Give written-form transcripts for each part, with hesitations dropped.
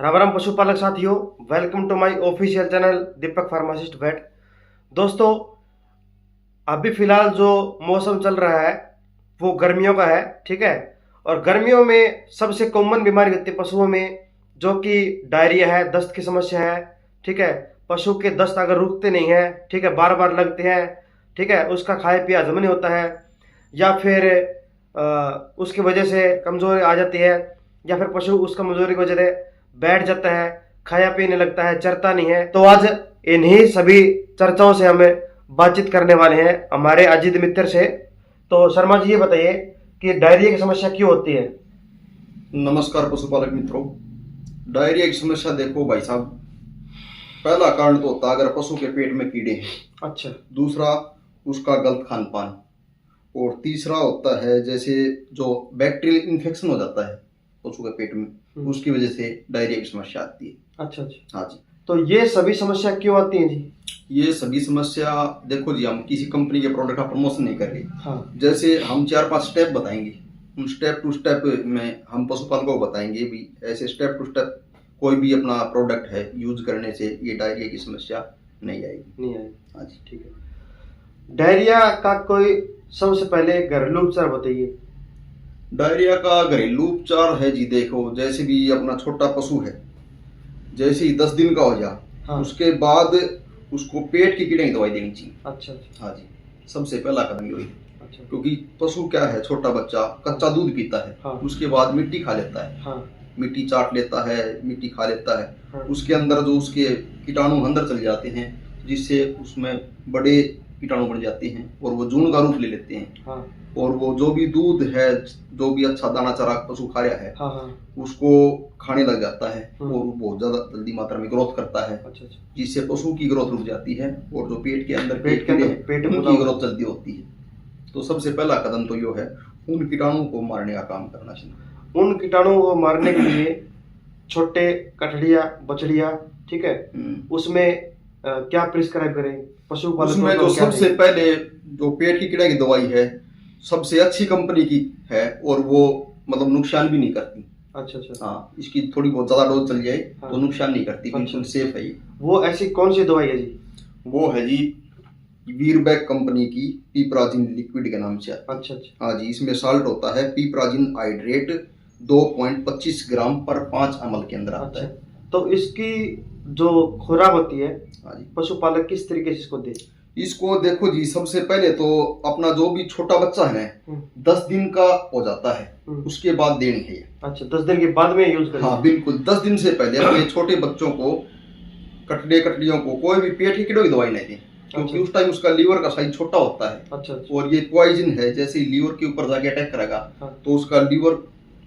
राम राम पशुपालक साथियों, welcome to my official channel Deepak pharmacist vet. दोस्तों, अभी फिलहाल जो मौसम चल रहा है वो गर्मियों का है, ठीक है। और गर्मियों में सबसे कॉमन बीमारी होती है पशुओं में, जो कि डायरिया है, दस्त की समस्या है, ठीक है। पशु के दस्त अगर रुकते नहीं है, ठीक है, बार बार लगते हैं, ठीक है, उसका खाया पिया हजम नहीं होता है, या फिर उसकी वजह से कमजोरी आ जाती है, या फिर पशु उस कमजोरी की वजह से बैठ जाता है, खाया पीने लगता है, चरता नहीं है। तो आज इन्हीं सभी चर्चाओं से हमें बातचीत करने वाले हैं हमारे अजीत मित्र से। तो शर्मा जी, ये बताइए कि डायरिया की समस्या क्यों होती है। नमस्कार पशुपालक मित्रों। डायरिया की समस्या देखो भाई साहब, पहला कारण तो होता है अगर पशु के पेट में कीड़े हैं। अच्छा। दूसरा उसका गलत खान पान, और तीसरा होता है जैसे जो बैक्टीरियल इन्फेक्शन हो जाता है पशु के पेट में, उसकी वजह से डायरिया की समस्या आती है। अच्छा अच्छा। हाँ जी। तो ये सभी समस्या क्यों आती है जी। ये सभी समस्या देखो जी, हम किसी कंपनी के प्रोडक्ट का प्रमोशन नहीं कर रहे। हाँ। जैसे हम 4-5 स्टेप बताएंगे, उन स्टेप टू स्टेप में हम पशुपालकों को बताएंगे भी ऐसे स्टेप टू स्टेप कोई भी अपना प्रोडक्ट है यूज करने से ये डायरिया की समस्या नहीं आएगी। नहीं आएगी। हाँ जी, ठीक है। डायरिया का कोई सबसे पहले घरेलू उपचार बताइए। डायरिया का घरेलू उपचार है जी, देखो जैसे भी अपना छोटा पशु है, जैसे ही 10 दिन का हो जा, हाँ। उसके बाद उसको पेट की कीड़े की दवाई देनी चाहिए। अच्छा अच्छा। हाँ जी, सबसे पहला कदम ये है। अच्छा। क्योंकि पशु क्या है, छोटा बच्चा कच्चा दूध पीता है। हाँ। उसके बाद मिट्टी खा लेता है। हाँ। मिट्टी चाट लेता है, मिट्टी खा लेता है। हाँ। उसके अंदर जो उसके कीटाणु अंदर चले जाते हैं, जिससे उसमें बड़े कीटाणु बन जाते हैं और वो जून का रूप ले लेते हैं। हाँ। और वो जो भी दूध है, जो भी अच्छा दाना चारा पशु खा रहा है, हाँ हाँ। उसको खाने लग जाता है और वो बहुत ज्यादा जल्दी मात्रा में ग्रोथ करता है। अच्छा अच्छा। जिससे पशु की ग्रोथ रुक जाती है और जो पेट के अंदर पेट के अंदर पेट उनकी ग्रोथ जल्दी होती है। तो सबसे पहला कदम तो यो है, उन कीटाणुओं को मारने का काम करना चाहिए। उन कीटाणुओं को मारने के लिए छोटे कटड़िया बछड़िया, ठीक है, उसमें क्या प्रिस्क्राइब करें पशुपालक उसमें जो सबसे पहले जो पेट की कीड़ा की दवाई है, सबसे अच्छी कंपनी की है और वो मतलब नुकसान भी नहीं करती। अच्छा अच्छा। हाँ, इसकी थोड़ी बहुत ज्यादा डोज चल जाए हाँ। तो नुकसान नहीं करती, बिल्कुल सेफ है ये। वो ऐसी कौन सी दवाई है जी। वो है जी वीरबैक कंपनी की पीपराजिन लिक्विड के नाम से। अच्छा अच्छा। हाँ जी, इसमें साल्ट होता है पीपराजिन हाइड्रेट 2.25 ग्राम पर 5 ml के अंदर आता अच्छा। है। तो इसकी जो खुराक होती है, हाँ जी, पशुपालक किस तरीके से इसको दे। इसको देखो जी, सबसे पहले तो अपना जो भी छोटा बच्चा है ना, 10 दिन का हो जाता है, उसके बाद देनी है ये। अच्छा, 10 दिन के बाद में यूज करें। हाँ बिल्कुल, 10 दिन से पहले अपने छोटे बच्चों को, कटड़ियों को कोई भी पेट की कीड़ों की दवाई नहीं दें, क्योंकि उस टाइम उसका लीवर का साइज छोटा होता है। अच्छा। और ये पॉइजन है, जैसे ही लीवर के ऊपर जाके अटैक करेगा तो उसका लीवर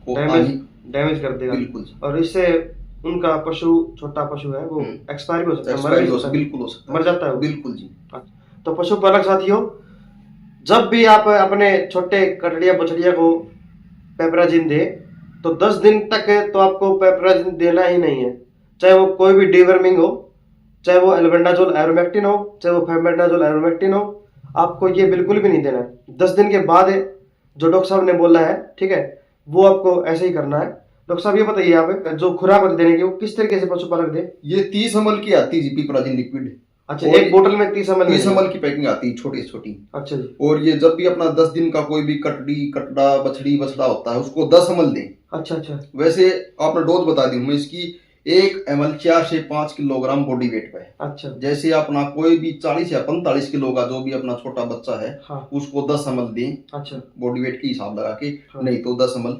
को डैमेज कर देगा। बिल्कुल। और इससे उनका पशु, छोटा पशु है, वो एक्सपायर भी हो सकता है, बिल्कुल हो सकता है, मर जाता है। बिल्कुल जी। तो पशुपालक साथियों, जब भी आप अपने छोटे कटड़िया बछड़िया को पेपराजिन दे तो 10 दिन तक तो आपको पेपराजिन देना ही नहीं है, चाहे वो कोई भी डीवर्मिंग हो, चाहे वो एल्बेंडाजोल आयोमेक्टिन हो, चाहे वो फेमेंडाजोल आयोमेक्टिन हो, आपको ये बिल्कुल भी नहीं देना है। 10 दिन के बाद जो डॉक्टर साहब ने बोला है, ठीक है, वो आपको ऐसे ही करना है। डॉक्टर साहब, ये बताइए आप जो खुराक देने की वो किस तरीके से पशुपालक दे। ये 30 ml की आती है पीपराजिन लिक्विड। अच्छा, एक बोतल में 30 ml की पैकिंग आती है, छोटी छोटी। अच्छा जी। और ये जब भी अपना 10 दिन का कोई भी कटड़ा बछड़ी बछड़ा होता है, उसको 10 ml दें। अच्छा अच्छा। वैसे आपने डोज बता दी हूँ मैं इसकी, 1 ml 4 से 5 किलोग्राम बॉडी वेट पे। अच्छा। जैसे अपना कोई भी 40 या 45 किलो का जो भी अपना छोटा बच्चा है, हाँ। उसको 10 ml दें। अच्छा। बॉडी वेट की हिसाब लगा के। हाँ। नहीं तो 10 ml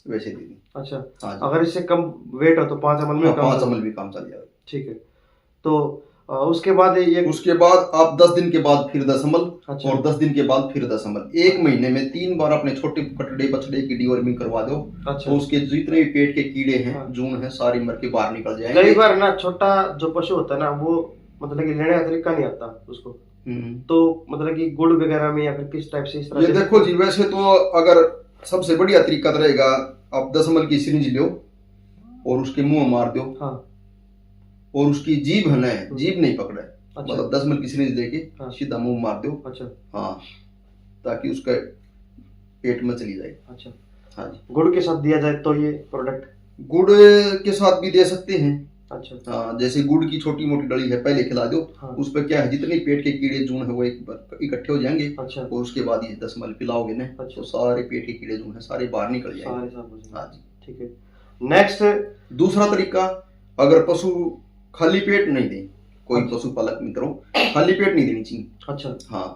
वैसे दे दें। अच्छा। हाँ, अगर इससे कम वेट हो तो 5 ml में 5 ml भी काम चल जाएगा। ठीक है। तो उसके बाद आप 10 दिन के बाद फिर 10 ml। अच्छा। और 10 दिन के बाद फिर 10 ml। 1 महीने में 3 बार अपने छोटे कटड़े बछड़े की डीवर्मिंग करवा दो। अच्छा। तो उसके जितने भी पेट के कीड़े हैं, हाँ, जून है, सारी मर के बाहर निकल जाएंगे। कई बार ना छोटा जो पशु होता है ना, वो मतलब कि लेने का तरीका नहीं आता उसको, तो मतलब कि गुड़ वगैरह में या फिर किस टाइप से इस तरह ये देखो जी, वैसे तो अगर सबसे बढ़िया तरीका रहेगा, आप 10 ml की सिरिंज लो और उसके मुंह मार दो। हाँ। और उसकी जीभ है ना, जीभ नहीं पकड़े। अच्छा। मतलब 10 ml की सिरिंज लेके, हाँ, सीधा मुंह मार दो। अच्छा। हाँ, ताकि उसका पेट में चली जाए। अच्छा। हाँ जी। गुड़ के साथ दिया जाए तो ये प्रोडक्ट गुड़ के साथ भी दे सकते हैं। अच्छा। हाँ, जैसे गुड़ की छोटी मोटी डली है पहले खिला दो। हाँ। उस पर क्या है, जितने पेट के कीड़े जून है वो एक बार इकट्ठे हो जाएंगे। अच्छा। और उसके बाद ये 10 ml पिलाओगे ना, अच्छा। तो सारे पेट के कीड़े जून है सारे बाहर निकल सारे जाएंगे। साफ हो जाएंगे। हाँ जी। ठीक है। नेक्स्ट दूसरा तरीका, अगर पशु खाली पेट नहीं दे, कोई अच्छा। पशु पालक मित्रों खाली पेट नहीं देनी चाहिए। अच्छा। हाँ,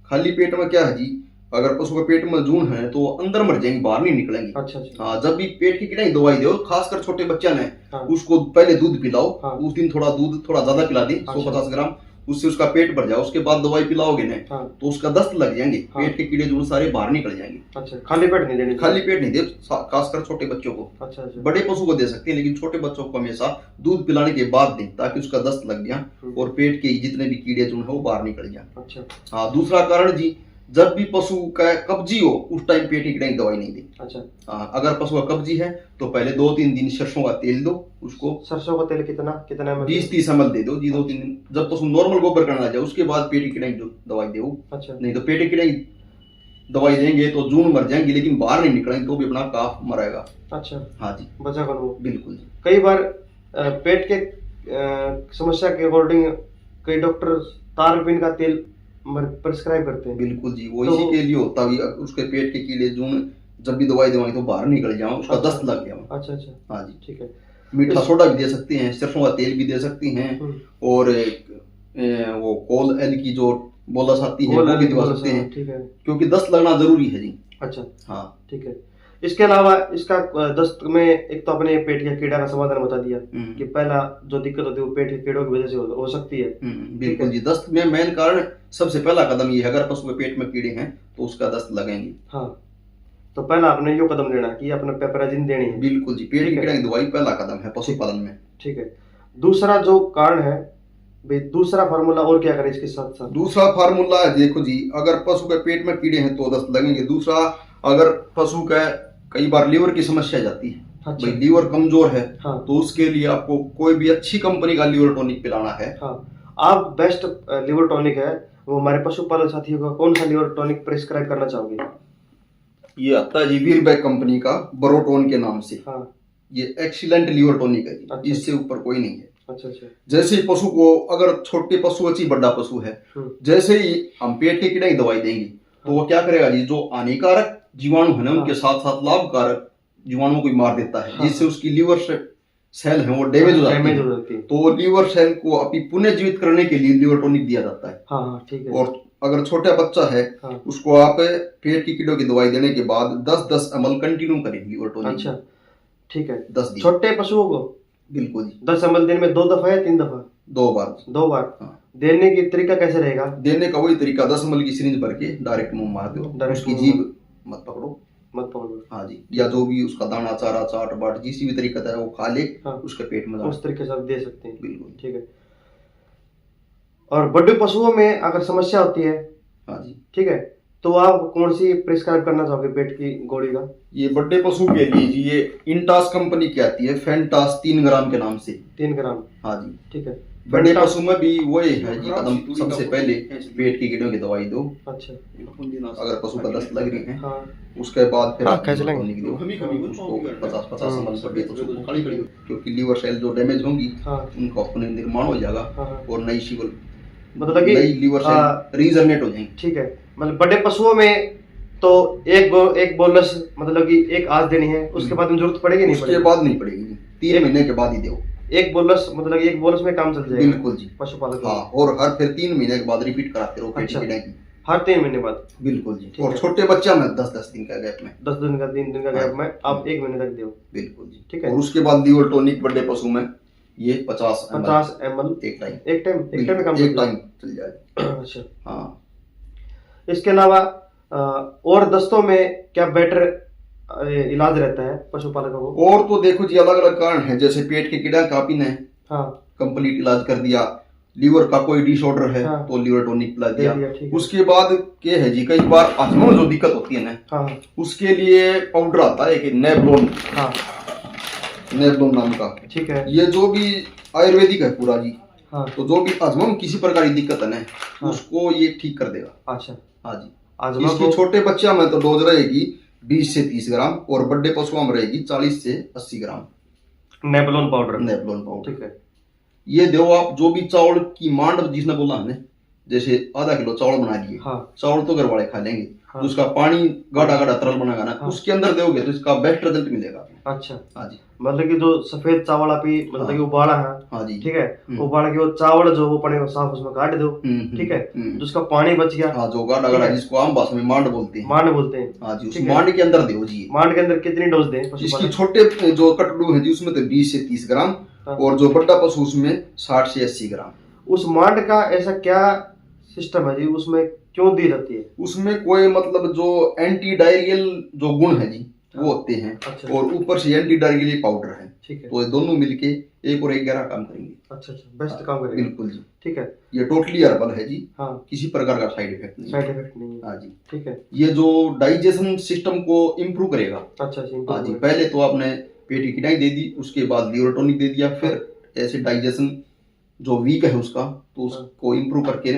खाली पेट में क्या है जी, अगर पशु के पेट में जून है तो अंदर मर जाएंगे, बाहर नहीं निकलेंगे। अच्छा अच्छा। हाँ, जब भी पेट की कीड़ा की दवाई दो, खासकर छोटे बच्चा ने, हाँ। उसको पहले दूध पिलाओ। हाँ। उस दिन थोड़ा दूध थोड़ा ज्यादा पिला दी, 150 ग्राम, उससे उसका पेट भर जाए। उसके बाद दवाई पिलाओगे ना, हाँ। तो उसका दस्त लग जाएंगे। हाँ। पेट के कीड़े जून सारे बाहर निकल जाएंगे। अच्छा, खाली पेट नहीं देनी। खाली पेट नहीं दे, खासकर छोटे बच्चों को। अच्छा अच्छा। बड़े पशु को दे सकते हैं, लेकिन छोटे बच्चों को हमेशा दूध पिलाने के बाद दें, ताकि उसका दस्त लग गया और पेट के जितने भी कीड़े जून है वो बाहर निकल जाए। अच्छा। हाँ, दूसरा कारण जी, जब भी पशु का कब्जी हो उस टाइम पेट की कीड़े की दवाई नहीं दी। अच्छा। हाँ, अगर पशु का कब्जी है तो पहले 2-3 दिन सरसों का तेल दो उसको। सरसों का तेल कितना कितना ml? 20-30 ml दे दो जी, 2-3 दिन। जब पशु नॉर्मल गोबर करने लग जाए उसके बाद पेट की कीड़े की दवाई दो। अच्छा। नहीं तो पेट की कीड़े की दवाई देंगे तो जून मर जाएंगे, लेकिन बाहर नहीं निकलेंगे, तो भी अपना काफ मरेगा। अच्छा। हाँ जी, बचा करो। बिल्कुल जी। कई बार पेट के समस्या के अकॉर्डिंग कई डॉक्टर तारपीन का तेल प्रिस्क्राइब करते हैं। बिल्कुल जी, वो तो इसी के लिए होता है, उसके पेट के कीड़े जून जब भी दवाई दवाई तो बाहर निकल जाओ, उसका अच्छा। दस्त लग गया। अच्छा अच्छा। हाँ जी। ठीक है। मीठा सोडा भी दे सकते हैं, सरसों का तेल भी दे सकती हैं, और वो कोल एल की जो बोलस आती है वो भी दवा सकते हैं। ठीक है। क्योंकि दस्त लगना जरूरी है जी। अच्छा। हाँ। ठीक है। इसके अलावा इसका दस्त में एक तो अपने पेट के कीड़ा का समाधान बता दिया कि पहला जो दिक्कत होती है वो पेट के कीड़ों की वजह से हो सकती है। बिल्कुल जी। दस्त में मेन कारण सबसे पहला कदम ये है, अगर पशु के पेट में कीड़े हैं तो उसका दस्त लगेंगे। हाँ, तो पहला आपने यो कदम लेना कि अपने पेपराजिन देनी है। बिल्कुल जी, पेट की कीड़ा की दवाई पहला कदम है पशुपालन में। ठीक है। दूसरा जो कारण है भाई, दूसरा फार्मूला और क्या करें इसके साथ साथ? दूसरा फार्मूला है, देखो जी, अगर पशु के पेट में कीड़े हैं तो दस्त लगेंगे। दूसरा, अगर पशु का कई बार लीवर की समस्या जाती है। अच्छा। भाई लीवर कमजोर है। हाँ। तो उसके लिए आपको कोई भी अच्छी कंपनी का लीवर टॉनिक पिलाना है। हाँ, आप बेस्ट लीवर टॉनिक है वो हमारे पशुपालन साथियों को कौन सा लीवर टॉनिक प्रिस्क्राइब करना चाहोगे? ये आता है जी वीरबैक कंपनी का बरोटोन के नाम से। हाँ। ये एक्सीलेंट लीवर टॉनिक है जी। अच्छा। इससे ऊपर कोई नहीं है। अच्छा अच्छा। जैसे ही पशु को, अगर छोटे पशु अच्छी बड़ा पशु है, जैसे ही हम पेट के कीड़े की दवाई देंगे तो वो क्या करेगा जी, जो हानिकारक जीवाणु है ना उनके साथ साथ लाभकारक जीवाणुओं को मार देता है। जिससे उसकी लीवर सेल है वो डैमेज हो जाती है। तो लीवर सेल को अपनी पुनः जीवित करने के लिए लीवर टॉनिक दिया जाता है। हाँ, ठीक है। और अगर छोटा बच्चा है, उसको आप पेट की कीड़ों की दवाई देने के बाद 10-10 ml कंटिन्यू करें लीवर टॉनिक। अच्छा, ठीक है। 10 दिन। छोटे पशुओं को बिल्कुल जी। 10 ml दिन में 2 दफा या 3 दफा? 2 बार। 2 बार। हाँ। देने की तरीका कैसे रहेगा? देने का वही तरीका, 10 ml की सिरिंज भर के डायरेक्ट मुंह मार दो, उसकी जीभ मत पकड़ो। हाँ जी। या जो भी उसका दाना चारा चाट बाट जिस भी तरीका है वो खा ले। हाँ। उसके पेट में उस तरीके से आप दे सकते हैं। बिल्कुल। ठीक है। और बड़े पशुओं में अगर समस्या होती है, हाँ जी, ठीक है, तो आप कौन सी प्रिस्क्राइब करना चाहोगे पेट की गोली का? ये बड़े पशु के लिए जी ये इंटास कंपनी की आती है, फेंटास 3 ग्राम के नाम से। 3 ग्राम? हाँ जी। ठीक है। बड़े पशु में भी वही है जी कदम, सबसे पहले पेट की कीड़ों की दवाई दो। अच्छा। अगर पशु का दस्त लग रही है, हाँ, उसके बाद फिर कैसे लेंगे? 50-50 ml पशु को, क्योंकि लीवर सेल जो डैमेज होंगी उनका अपने निर्माण हो जाएगा और नई शिवल मतलब नई लीवर सेल रीजनरेट हो जाएंगे। ठीक है। मतलब बड़े पशुओं में तो एक बोलस मतलब कि एक आज देनी है, उसके बाद में जरूरत पड़ेगी नहीं? उसके बाद नहीं पड़ेगी, 3 महीने के बाद ही दो। एक बोलस मतलब एक बोलस में काम चल जाएगा? बिल्कुल जी। पशुपालक। हाँ, और हर फिर 3 महीने के बाद रिपीट कराते रहो पेट की कीड़े की। हर 3 महीने बाद? बिल्कुल जी। और छोटे बच्चा में 10-10 दिन का गैप में, 10 दिन का 3 दिन का गैप में आप 1 महीने तक दो। बिल्कुल जी। ठीक है। और उसके बाद लीवर टॉनिक बड़े पशु में ये 50 ml एक टाइम में काम चल जाएगा। अच्छा। हाँ। इसके अलावा और दस्तों में क्या बेटर इलाज रहता है पशुपालकों को? और तो देखो जी अलग अलग कारण है, जैसे पेट के कीड़ा का आपने कंप्लीट इलाज कर दिया, लीवर का कोई डिसऑर्डर है तो लीवर टॉनिक पिला दिया। उसके बाद क्या है जी, कई बार अस्थमा जो दिक्कत होती है ना, उसके लिए पाउडर आता है कि नेबलोन, नेबलोन नाम का। ठीक है। ये जो भी आयुर्वेदिक है पूरा जी। हाँ। तो जो भी अस्थमा में किसी प्रकार की दिक्कत है ना, उसको ये ठीक कर देगा। अच्छा। हाँ जी। इसकी छोटे बच्चा में तो डोज रहेगी 20 से 30 ग्राम और बड़े पशुओं में रहेगी 40 से 80 ग्राम। नेबलोन पाउडर। नेबलोन पाउडर, ठीक है। ये दो आप जो भी चावल की मांड जिसने बोला हमने, जैसे आधा किलो चावल बना लिए, हाँ। चावल तो घर वाले खा लेंगे, हाँ। तो उसका पानी गाढ़ा गाढ़ा तरल बनाएगा ना, हाँ। उसके अंदर दोगे तो इसका बेस्ट रिजल्ट मिलेगा। अच्छा। हाँ जी। मतलब कि जो सफेद चावल आप ही मतलब कि उबाला है, हाँ जी, ठीक है, उबाल के वो चावल जो वो पड़े साफ उसमें काट दो, ठीक है, जो उसका पानी बच गया, हाँ, जो गाढ़ा गाढ़ा जिसको आम भाषा में मांड बोलते हैं, मांड बोलते हैं, हाँ जी, उस मांड के अंदर दो जी। मांड के अंदर कितनी डोज दें? इसकी छोटे जो कटड़ू है जी उसमें तो 20 से 30 ग्राम, और जो बड़ा पशु उसमें 60 से 80 ग्राम। उस मांड का ऐसा क्या सिस्टम है जी, उसमें क्यों दी जाती है? उसमें कोई मतलब जो एंटी डायरियल जो गुण है जी वो होते हैं। अच्छा। और ऊपर से एंटी डायरियल पाउडर है, ठीक है, तो ये दोनों मिलके 1 और 1 11 काम करेंगे। अच्छा, बेस्ट काम करेंगे, बिल्कुल जी, ठीक है। ये टोटली हर्बल है जी, हाँ, किसी प्रकार का साइड इफेक्ट नहीं, हाँ जी, ठीक है। ये जो डाइजेशन सिस्टम को इम्प्रूव करेगा। अच्छा, हाँ जी, पहले तो आपने पेट की किनाई दे दी, उसके बाद लीवर टॉनिक दे दिया, फिर ऐसे डाइजेशन जो वीक है उसका तो उसको इम्प्रूव करके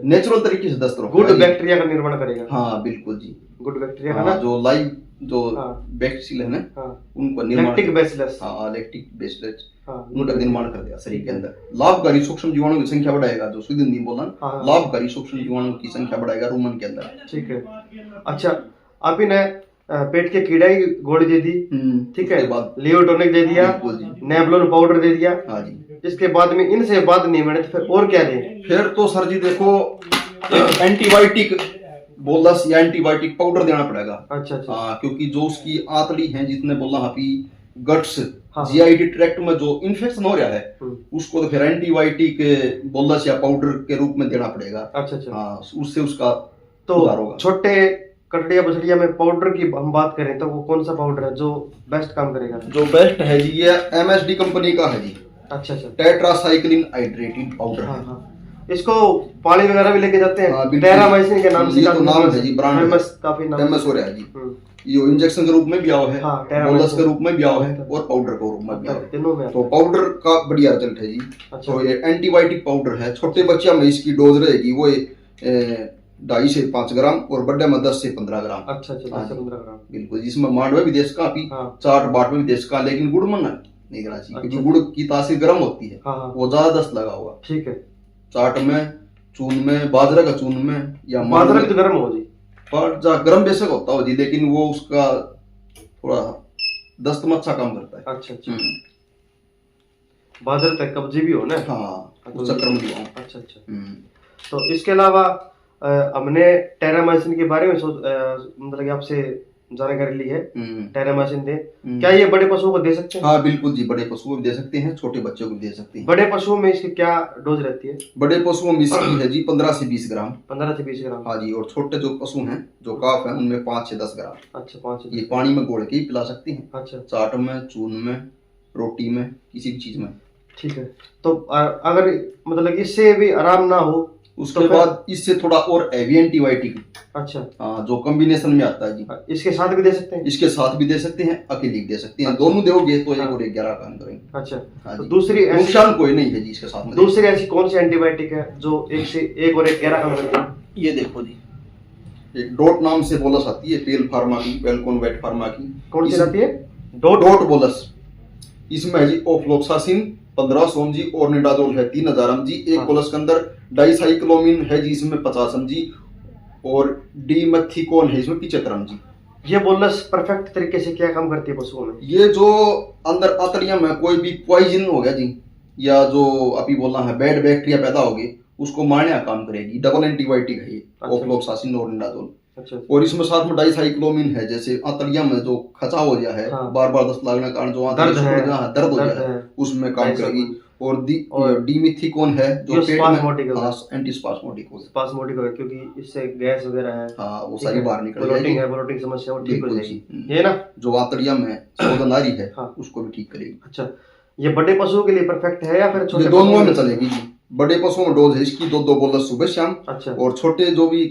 नेचुरल तरीके से दस्त गुड बैक्टीरिया का निर्माण करेगा। हाँ बिल्कुल जी, गुड बैक्टीरिया का ना, जो लाइव जो बैक्टीरिया है ना, उनको निर्माण, लैक्टिक बैसिलस, हाँ लैक्टिक बैसिलस, उनका निर्माण कर दिया शरीर के अंदर। लाभकारी सूक्ष्म जीवाणु की संख्या बढ़ाएगा, जो सुदिन नहीं बोला, लाभकारी सूक्ष्म जीवाणु की संख्या बढ़ाएगा रूमन के अंदर, ठीक है। अच्छा, आप ही ने पेट के कीड़ा की गोली दे दी, ठीक है, लीवर टॉनिक दे दिया, नेबलोन पाउडर दे दिया, हाँ जी। इसके बाद में इनसे बात नहीं बने तो फिर और क्या दें? फिर तो सर जी देखो एंटीबायोटिक बोलस या एंटीबायोटिक पाउडर देना पड़ेगा। अच्छा, अच्छा। हाँ, क्योंकि जो उसकी आंतड़ी है जितने बोला हापी गट्स, जीआईडी ट्रैक्ट में जो इन्फेक्शन हो रहा है उसको तो फिर एंटीबायोटिक बोलस या पाउडर के रूप में देना पड़ेगा। अच्छा, अच्छा। हाँ, उससे उसका तो छोटे कटड़िया बछड़िया में पाउडर की हम बात करें तो वो कौन सा पाउडर है जो बेस्ट काम करेगा? जो बेस्ट है जी ये एमएसडी कंपनी का है जी। अच्छा, अच्छा। टेट्रासाइक्लिन हाइड्रेटेड पाउडर है। इसको पानी वगैरह भी लेके जाते हैं, टेरामाइसिन के नाम से, तो नाम है जी, ब्रांड फेमस, काफी फेमस हो रहा है जी। ये इंजेक्शन के रूप में भी आओ है, बोलस के रूप में भी आओ है, और पाउडर के रूप में भी आओ है, तो पाउडर का बढ़िया रिजल्ट है जी। तो ये एंटीबायोटिक पाउडर है, छोटे बच्चा में इसकी डोज रहेगी वो 2.5 से 5 ग्राम, और बड़े में 10 से 15 ग्राम। अच्छा, 10 से 15 ग्राम, बिल्कुल। जिसमें मांड में भी देश का अभी चाट बाट में भी देश का, लेकिन गुड़ में नहीं देना चाहिए, क्योंकि गुड़ की तासीर गर्म होती है, वो ज्यादा दस्त लगा हुआ, ठीक है। चाट में, चून में, बाजरा का चून में, या बाजरा तो गर्म हो जी, पर गर्म बेशक होता हो जी, लेकिन वो उसका थोड़ा दस्त में अच्छा काम करता है। अच्छा, अच्छा। बाजरा तक कब्जी भी हो ना, हाँ, उस चक्कर में भी हो। अच्छा, अच्छा। तो इसके अलावा हमने टेरामाइसिन के बारे में मतलब कि आपसे जानकारी ली है, टेरामाइसिन दे, क्या ये बड़े पशुओं को दे सकते हैं? हाँ बिल्कुल जी, बड़े पशुओं को दे सकते हैं, छोटे बच्चों को भी दे सकते हैं। बड़े पशुओं में इसकी क्या डोज रहती है? बड़े पशुओं में इसकी है जी 15 से 20 ग्राम। 15 से 20 ग्राम, हाँ जी। और छोटे जो पशु हैं, जो काफ हैं, उनमें 5 से 10 ग्राम। अच्छा, 5 से, ये पानी में घोल के ही पिला सकते हैं। अच्छा, चाट में, चून में, रोटी में, किसी भी चीज में, ठीक है। तो अगर मतलब इससे भी आराम ना हो, उसके बाद इससे थोड़ा और हेवी एंटीबायोटिक, अच्छा, जो कॉम्बिनेशन में आता है जी, इसके साथ भी दे सकते हैं? इसके साथ भी दे सकते हैं, अकेले भी दे सकते हैं। दोनों दोगे तो 1 और 1 11 काम करेंगे। अच्छा, तो दूसरी नुकसान कोई नहीं है जी इसके साथ में। दूसरी ऐसी कौन सी एंटीबायोटिक है जो 1 और 1 11 काम करती है? ये देखो जी, एक डॉट नाम से बोलस आती है, पेल फार्मा की, वेलकोन वेट फार्मा की। कौन सी आती है? Dot bolus. इसमें है जी ऑफ्लोक्सासिन 1500 mg और निडाजोल है 3000 mg। एक बोलस के अंदर डाइसाइक्लोमिन है जी, इसमें 50 mg, और डीमेथिकोन है इसमें 75 mg। ये बोलस परफेक्ट तरीके से क्या काम करती है पशुओं में? ये जो अंदर आंतड़ियों में कोई भी पॉइजन हो गया जी, या जो अभी बोलना है बैड बैक्टीरिया पैदा हो गए, उसको मारने का काम करेगी। डबल एंटीबायोटिक है ये, ऑफ्लोक्सासिन और निडाजोल। अच्छा। और इसमें साथ में डाइसाइक्लोमिन है, जैसे आंतड़िया में जो खचाव हो गया है, बार बार दस्त लगने के कारण जो दर्द हो गया है, उसमें काम करेगी। और डीमिथिकोन है जो पेट में एंटीस्पास्मोटिक है, क्योंकि इससे गैस वगैरह है, हाँ, वो सारी बाहर निकल जाएगी, ब्लोटिंग समस्या वो ठीक हो जाएगी, ये ना, जो आंतड़िया में शोधन आ रही है, उसको भी ठीक करेगी। अच्छा, ये बड़े पशुओं के लिए परफेक्ट है या फिर छोटे? दोनों में चलेगी। बड़े पशुओं में डोज है इसकी 2 बोलस सुबह शाम। अच्छा। और छोटे जो भी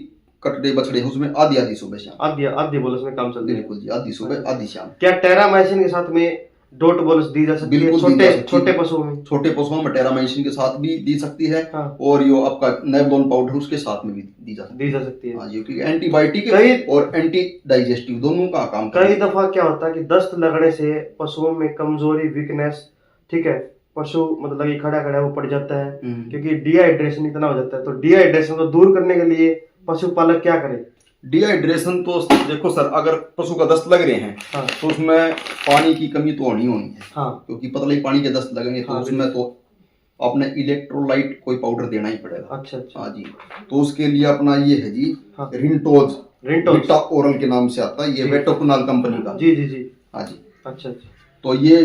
कटड़े बछड़े उसमें आधी सुबह शाम, आधी बोलस में काम चलती है। बिल्कुल जी, आधी सुबह आधी शाम। क्या टेरामाइसिन के साथ में डॉट बोलस दी जा सकती है? छोटे पशुओं में, छोटे पशुओं में टेरामाइसिन के साथ भी दी सकती है, और यो आपका नेबलोन पाउडर उसके साथ में भी दी जा सकती है। हाँ जी, क्योंकि एंटीबायोटिक और एंटी डाइजेस्टिव दोनों का काम। कई दफा क्या होता है कि दस्त लगने से पशुओं में कमजोरी, वीकनेस ठीक है, पशु मतलब ये खड़ा खड़ा वो पड़ जाता है क्योंकि डिहाइड्रेशन इतना हो जाता है, तो डिहाइड्रेशन को दूर करने के लिए पशुपालक क्या करे? डिहाइड्रेशन तो देखो सर, अगर पशु का दस्त लग रहे हैं तो उसमें पानी की कमी तो होनी है, क्योंकि पतले पानी के दस्त लगेंगे तो उसमें तो अपने इलेक्ट्रोलाइट कोई पाउडर देना ही पड़ेगा। अच्छा। हाँ जी, तो उसके लिए अपना ये है जी रिंटोज विटा ओरल के नाम से आता है, ये वेटोकनाल कंपनी का। जी जी जी। हाँ जी। अच्छा। तो ये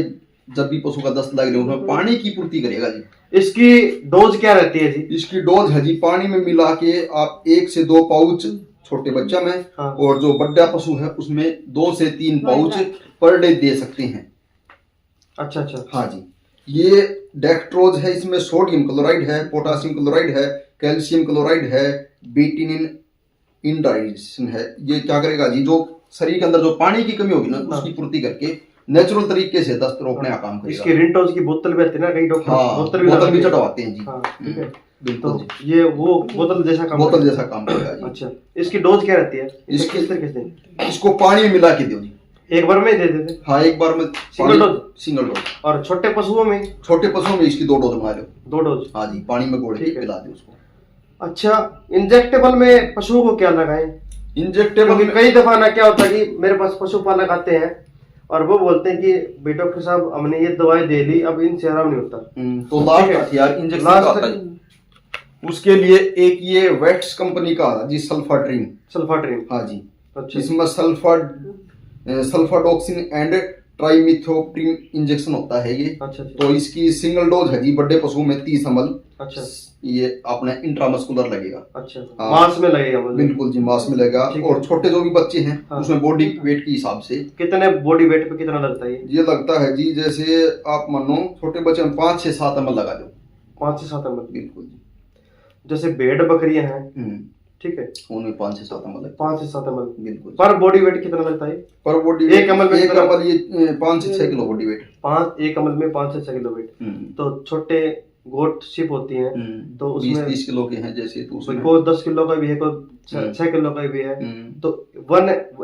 जब भी पशु का दस्त लग रहे हो उसमें पानी की पूर्ति करेगा जी। इसकी डोज क्या रहती है जी? इसकी डोज है जी, पानी में मिला के आप 1 से 2 पाउच छोटे बच्चा में, और जो बड़ा पशु है उसमें 2 से 3 पाउच पर डे दे सकते हैं। अच्छा। हाँ जी, ये डेक्ट्रोज है, इसमें सोडियम क्लोराइड है, पोटासियम क्लोराइड है, कैल्शियम क्लोराइड है, बेटिनिन इंडाइजेशन है। ये क्या करेगा जी, जो शरीर के अंदर जो पानी की कमी होगी ना उसकी पूर्ति करके नेचुरल तरीके से दस्त रोकने का काम करेगा। इसकी रिंटोज की बोतल भी आती है ना, कई डॉक्टर बोतल भी चढ़वाते हैं जी। ठीक है, बिल्कुल तो ये वो बोतल जैसा काम करेगा जी। अच्छा, इसकी डोज क्या रहती है? इसकी किस तरीके से? इसको पानी में मिला के दो जी, एक बार में दे देते? हाँ, एक बार में सिंगल डोज। और छोटे पशुओं में इसकी 2 डोज बना लो। 2 डोज? हाँ जी, पानी में घोल के पिला दे उसको। अच्छा, इंजेक्टेबल में पशुओं को क्या लगाएं? इंजेक्टेबल कई दफा ना क्या होता है कि मेरे पास पशुपालक आते हैं और वो बोलते हैं कि भाई डॉक्टर साहब हमने ये दवाई दे ली, अब इनसे आराम नहीं होता, तो लास्ट हथियार इंजेक्शन का आता है। उसके लिए एक ये वेट्स कंपनी का आता जी, सल्फाट्रीन। हाँ जी। अच्छा। इसमें सल्फाडॉक्सिन एंड ट्राइमिथोप्रिन इंजेक्शन होता है ये। अच्छा। तो इसकी सिंगल डोज है जी, बड़े पशु में 30 ml। अच्छा। ये अपने इंट्रामस्कुलर लगेगा। अच्छा। मांस में लगेगा? बिल्कुल जी, मांस में लगेगा। और छोटे जो भी बच्चे हैं उसमें बॉडी वेट के हिसाब से कितने बॉडी वेट पे कितना लगता है ये लगता है जी, जैसे आप मानो छोटे बच्चे में 5 से 7 ml लगा दो। 5 से 7 ml? बिल्कुल जी। जैसे भेड़ बकरियां हैं, ठीक है, उनमें 5 से 7 ml। 5 से 7 ml। बिल्कुल। पर बॉडी वेट कितना लगता है? पर बॉडी एक ml में ये 5 से 6 किलो बॉडी वेट। 1 ml में 5 से 6 किलो वेट। तो छोटे गोट शिप होती हैं तो उसमें 20-30 किलो के हैं जैसे, तो उसमें कोई 10 किलो का भी है, कोई 6 किलो का भी है, तो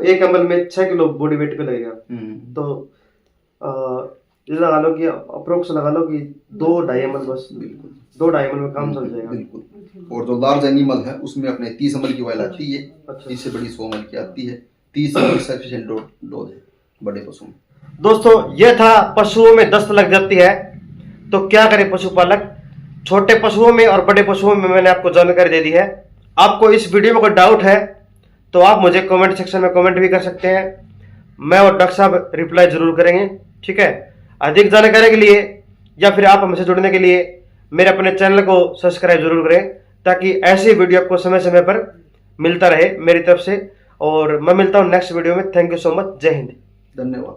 1 ml में 6 किलो बॉडी वेट पे लगेगा। तो ये लगा लो कि अप्रोक्स लगा लो कि 2-2.5 ml बस। बिल्कुल, 2-2.5 ml में काम चल जाएगा। बिल्कुल। और जो लार्ज एनिमल है उसमें अपने 30 ml की ऑयल आती है। अच्छा। इससे बड़ी 100 ml की आती है। 30 ml सफिशिएंट डोज है बड़े पशुओं में। दोस्तों, ये था पशुओं में दस्त लग जाती है तो क्या करे पशुपालक। छोटे पशुओं में और बड़े पशुओं में मैंने आपको जानकारी दे दी है। आपको इस वीडियो में कोई डाउट है तो आप मुझे कमेंट सेक्शन में कमेंट भी कर सकते हैं, मैं और डॉक्टर साहब रिप्लाई जरूर करेंगे। ठीक है, अधिक जानकारी के लिए या फिर आप हमसे जुड़ने के लिए मेरे अपने चैनल को सब्सक्राइब जरूर करें ताकि ऐसी वीडियो आपको समय समय पर मिलता रहे मेरी तरफ से। और मैं मिलता हूँ नेक्स्ट वीडियो में। Thank you so much. जय हिंद। धन्यवाद।